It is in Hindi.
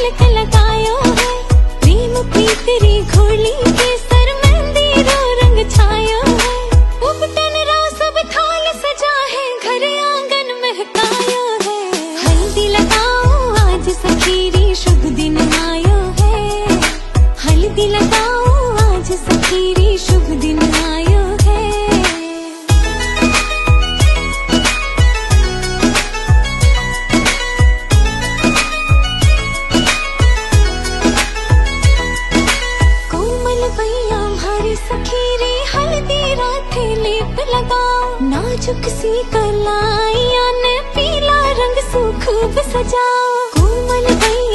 तिलक लगायो है, प्रेम प्रीतरी घोली के सर मेहंदी रो रंग छायो है। उपटन रो सब थाल सजा है, घर आंगन महकायो है। हल्दी लगाओ आज सखीरी शुभ दिन आयो है, हल्दी लगाओ आज सखीरी शुभ दिन आयो है। सखीरी हल्दी राथे लेप लगाओ, नाजुक सी कलाइयां ने पीला रंग खूब सजाओ। कोमल भैया